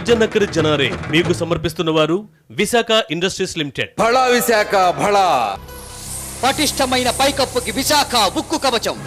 జనకర్ జనారే మీకు సమర్పిస్తున్న వారు విశాఖ ఇండస్ట్రీస్ లిమిటెడ్. భళా విశాఖ భళా. పటిష్టమైన పైకప్పుకి విశాఖ ఉక్కు కవచం.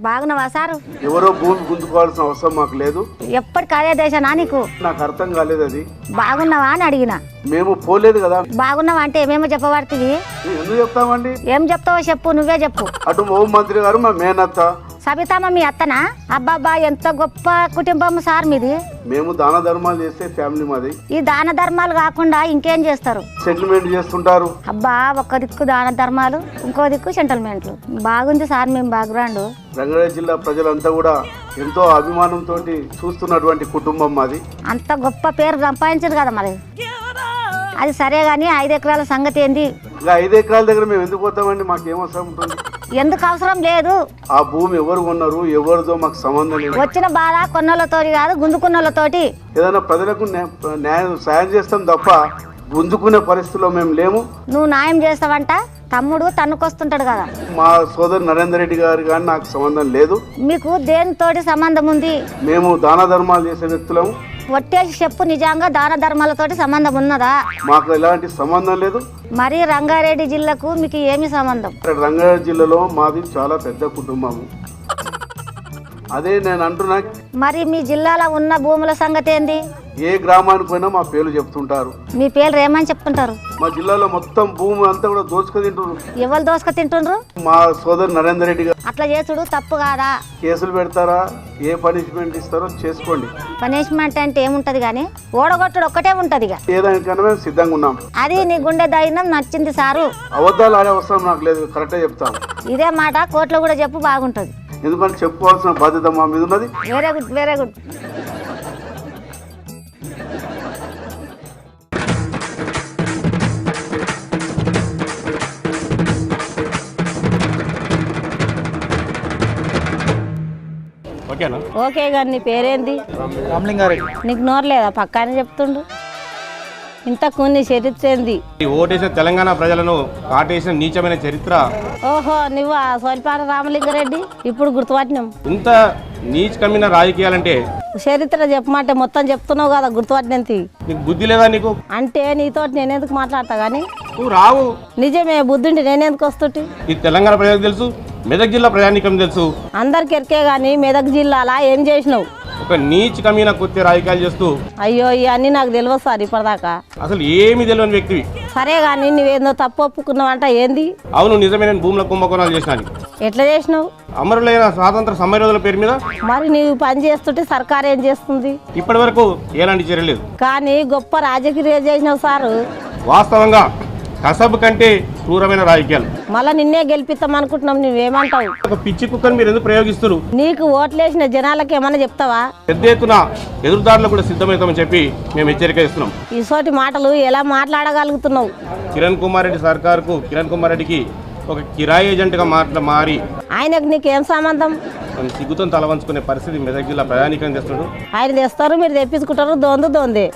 బాగున్నావా సారు? ఎవరో భూమి గుంజుకోవాల్సిన అవసరం మాకు లేదు. ఎప్పటికి అదే దేశనా నీకు? నాకు అర్థం కాలేదు అది. బాగున్నావా అని అడిగిన. మేము పోలేదు కదా. బాగున్నావా అంటే ఏమేమో చెప్పబడుతుంది. ఎందుకు చెప్తామండి? ఏం చెప్తావో చెప్పు, నువ్వే చెప్పు. అటు హోం మంత్రి గారు మా మేనత్త. సబితమ్మ మీ అత్తనా? అబ్బాబ్బా ఎంత గొప్ప కుటుంబం సార్ మీది. మేము దాన ధర్మాలు చేస్తే ఫ్యామిలీ మాది. ఈ దాన ధర్మాలు కాకుండా ఇంకేం చేస్తారు? సెటిల్మెంట్ చేస్తుంటారు. అబ్బా, ఒక్క దిక్కు దాన ధర్మాలు, ఇంకో దిక్కు సెటిల్మెంట్లు. బాగుంది సార్ మేము బ్యాక్గ్రౌండ్. రంగారెడ్డి జిల్లా ప్రజలంతా కూడా ఎంతో అభిమానంతో చూస్తున్నటువంటి కుటుంబం మాది. అంత గొప్ప పేరు సంపాదించారు కదా మరి. అది సరే గాని 5 ఎకరాల సంగతి ఏంది? ఇంకా 5 ఎకరాల దగ్గర మేము ఎందుకు పోతామండి? మాకు ఏం అవసరం ఉంటుంది? ఎందుకు అవసరం లేదు. ఆ భూమి ఎవరు కొన్నారు, ఎవరిదో మాకు సంబంధం లేదు. వచ్చిన బాధ కొన్నోళ్ళతోటి కాదు, గుంజుకున్నోళ్ళతోటి. ఏదైనా ప్రజలకు న్యాయం సాయం చేస్తాం తప్ప గుంజుకునే పరిస్థితిలో మేము లేము. నువ్వు న్యాయం చేస్తావంట, తమ్ముడు తన్నుకొస్తుంటాడు కదా. మా సోదరు నరేందర్ రెడ్డి గారు కానీ నాకు సంబంధం లేదు. మీకు దేనితోటి సంబంధం ఉంది? మేము దాన ధర్మాలు చేసే వ్యక్తులము. ఒట్టేసి చెప్పు, నిజంగా దాన ధర్మాలతోటి సంబంధం ఉన్నదా? మాకు ఎలాంటి సంబంధం లేదు. మరి రంగారెడ్డి జిల్లాకు మీకు ఏమి సంబంధం? రంగారెడ్డి జిల్లాలో మాది చాలా పెద్ద కుటుంబము. అదే నేను అంటున్నా. మరి మీ జిల్లాలో ఉన్న భూముల సంగతి ఏంది? ఏ గ్రామానికి పోయినా మా పేర్లు చెప్తుంటారు. మీ పేర్లు ఏమని చెప్తుంటారు? మా జిల్లాలో మొత్తం భూమి అంతా కూడా దోచుకు తింటున్నారు. ఎవరు దోసుక తింటుండ్రు? మా సోదరు నరేందర్ రెడ్డి గారు. అట్లా చేసుడు తప్పు కాదా? కేసులు పెడతారా? ఏ పనిష్మెంట్ ఇస్తారో చేసుకోండి. పనిష్మెంట్ అంటే ఏముంటది గానీ ఓడగొట్టుడు ఒక్కటే ఉంటది. ఏదానికైనా మేము సిద్ధంగా ఉన్నాం. అది నీ గుండె ధైర్యం నచ్చింది సారు. అబద్ధాలు ఆడే అవసరం నాకు లేదు, కరెక్టే చెప్తాను. ఇదే మాట కోర్టులో కూడా చెప్పు, బాగుంటది. ఎందుకంటే చెప్పుకోవాల్సిన బాధ్యత మా మీద ఉన్నది. Very good, very good. Okay గాని నీ పేరేంది? రామలింగారెడ్డి. నీకు నోరు లేదా? పక్కానే చెప్తుండు. ఇంతకు నీ చరిత్ర ఏంది? ఓటేసిన తెలంగాణ ప్రజలను కాటేసిన నీచమైన చరిత్ర. ఓహో, నువ్వు ఆ సోలిపాట రామలింగారెడ్డి. ఇప్పుడు గుర్తుపట్టినాం. ఇంత నీచకమైన రాజకీయాలంటే చరిత్ర చెప్పమంటే మొత్తం చెప్తున్నావు కదా, గుర్తుపట్టినంత. నీకు బుద్ధి లేదా? నీకు అంటే నీతో నేనెందుకు మాట్లాడతా గానీ? నువ్వు రావు. నిజమే, బుద్ధుండి నేనెందుకు వస్తుంటి? ఈ తెలంగాణ ప్రజలకు తెలుసు, మెదక్ జిల్లా ప్రజానీకం తెలుసు. అందరికి ఎరికే గానీ మెదక్ జిల్లాలా ఏం చేసినావు? ఒక నీచకమైన కొత్త రాజకీయాలు చేస్తూ. అయ్యో, ఇవన్నీ నాకు తెలియదు సార్ ఇప్పటిదాకా. అసలు ఏమి తెలియని వ్యక్తివి. సరే గానీ నువ్వేందో తప్పు ఒప్పుకున్నావంట, ఏంది? అవును, నిజమైన భూముల కుంభకోణాలు చేసినాను. ఎట్లా చేసినావు? అమరులైన స్వాతంత్ర సమరయోధుల పేరు మీద. మరి నీవు పని చేస్తుంటే సర్కారు ఏం చేస్తుంది? ఇప్పటి వరకు ఎలాంటి చర్య లేదు. కానీ గొప్ప రాజకీయ చేసినావు సారు. వాస్తవంగా కసబు కంటే క్రూరమైన రాజకీయాలు. మళ్ళా నిన్నే గెలిపిస్తాం అనుకుంటున్నాం, నువ్వేమంటావు? ఒక పిచ్చి కుక్కను మీరు ఎందుకు ప్రయోగిస్తారు? నీకు ఓట్లేసిన జనాలకి ఏమన్నా చెప్తావా? పెద్ద ఎత్తున ఎదురుదారులు కూడా సిద్ధమవుతామని చెప్పి మేము హెచ్చరిక ఇస్తున్నాం. ఈసోటి మాటలు ఎలా మాట్లాడగలుగుతున్నావు? కిరణ్ కుమార్ రెడ్డి సర్కారుకు, కిరణ్ కుమార్ రెడ్డికి ఒక కిరాయి ఏజెంట్గా మారి ఆయనకు నీకేం సంబంధం? సిగ్గుతో తల వంచుకునే పరిస్థితి మెదక్ జిల్లా ప్రయాణికం చేస్తున్నాడు. ఆయన తెస్తారు, మీరు తెప్పించుకుంటారు. దొందే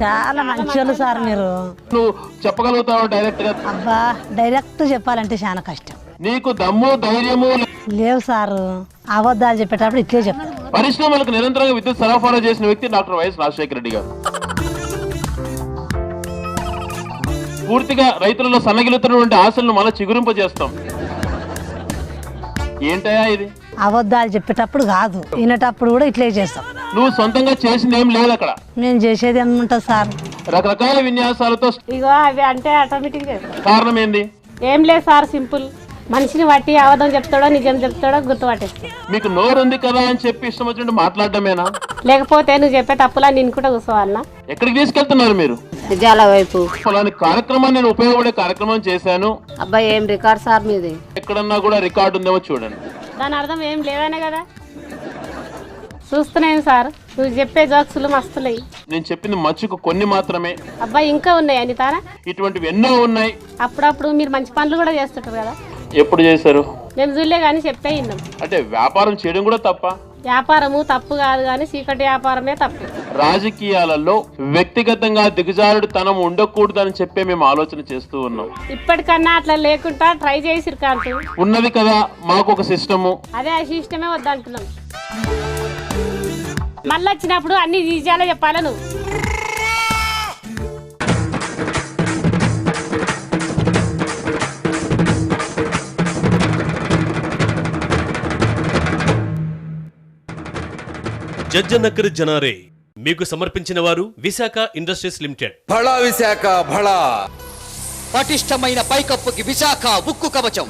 చాలా మంచి సార్ మీరు. నువ్వు చెప్పగలుగుతావు డైరెక్ట్ గా? అబ్బా, డైరెక్ట్ చెప్పాలంటే చాలా కష్టం. నీకు దమ్ము ధైర్యము లేవు సారు. అబద్ధాలు చెప్పేటప్పుడు ఇట్లే చెప్తాను. పరిశ్రమలకు నిరంతరంగా విద్యుత్ సరఫరా చేసిన వ్యక్తి డాక్టర్ వైఎస్ రాజశేఖర రెడ్డి గారు. పూర్తిగా రైతులలో సన్నగిలుతున్నటువంటి ఆశలను మళ్ళీ చిగురింపజేస్తాం. ఏంటయా ఇది? అబద్ధాలు చెప్పేటప్పుడు కాదు, వినేటప్పుడు కూడా ఇట్లే చేస్తాం. నువ్వు సొంతంగా చేసింది ఏం లేదు అక్కడ. నేను చేసేది ఏముంటుంది సార్? రకరకాల విన్యాసాలతో. ఇగో అవి అంటే ఆటోమేటిక్ కారణం ఏంది? ఏం లేదు సార్, సింపుల్. మనిషిని బట్టి అబద్ధం చెప్తాడో నిజం చెప్తాడో గుర్తుపట్టేస్తాడు. మీకు నోరు ఉంది కదా అని చెప్పి ఇష్టం వచ్చినట్టు మాట్లాడటమేనా? లేకపోతే నువ్వు చెప్పే తప్పులా నేను కూడా కూర్చోవాలన్నా? ఎక్కడికి తీసుకెళ్తున్నారు మీరు? నిజాల వైపు. ఫలాని కార్యక్రమాన్ని నేను ఉపయోగపడే కార్యక్రమం చేశాను. అబ్బాయి ఏం రికార్డ్ సార్ మీది? ఎక్కడన్నా కూడా రికార్డు ఉందేమో చూడండి. దాని అర్థం ఏం లేదనే కదా. చూస్తున్నాను సార్. నువ్వు చెప్పే జోక్సులు మస్తులయి. నేను చెప్పింది మచ్చుకు కొన్ని మాత్రమే. అబ్బాయి ఇంకా ఉన్నాయి అని తారా. ఇటువంటివి ఎన్నో ఉన్నాయి. అప్పుడప్పుడు మీరు మంచి పనులు కూడా చేస్తుంటారు కదా. ఎప్పుడు చేశారు? మేము చూడలే కానీ చెప్తే విన్నాం. అంటే వ్యాపారం చేయడం కూడా తప్ప? వ్యాపారము తప్పు కాదు కానీ చీకటి వ్యాపారమే తప్పు. రాజకీయాలలో వ్యక్తిగతంగా దిగజారుడు తనం ఉండకూడదని చెప్పే మేము ఆలోచన చేస్తూ ఉన్నాం. ఇప్పటికన్నా అట్లా లేకుండా ట్రై చేసిరు కాంతు. ఉన్నది కదా మాకు ఒక సిస్టము. అదే ఆ సిస్టమే వద్దంటున్నాం. మళ్ళీ వచ్చినప్పుడు అన్ని ఈజీగా చెప్పాలా నువ్వు. జజ్జనక్కర్ జనారే మీకు సమర్పించిన వారు విశాఖ ఇండస్ట్రీస్ లిమిటెడ్. భళా విశాఖ భళా. పటిష్టమైన పైకప్పుకి విశాఖ ఉక్కు కవచం.